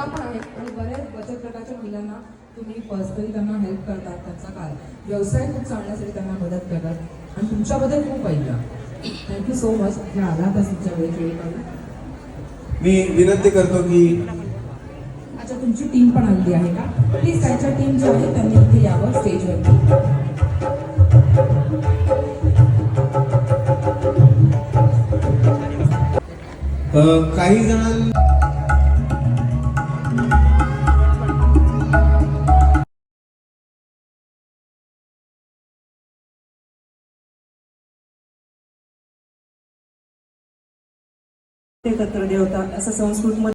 महिला पण आहेत आणि बऱ्याच बचत गटाच्या महिलांना तुम्ही पर्सनली त्यांना हेल्प करतात, त्यांचा काय व्यवसाय खूप चालण्यासाठी त्यांना मदत करतात आणि तुमच्याबद्दल खूप ऐकलं. थँक्यू सो मच हे आला तुमच्या वेळी मी विनंती करतो की अच्छा तुमची टीम पण आली आहे का? प्लीज त्यांच्या टीम जी आहे त्यांनी इथे यावं स्टेजवरती. काही जणांना ते तत्र देवता असं संस्कृत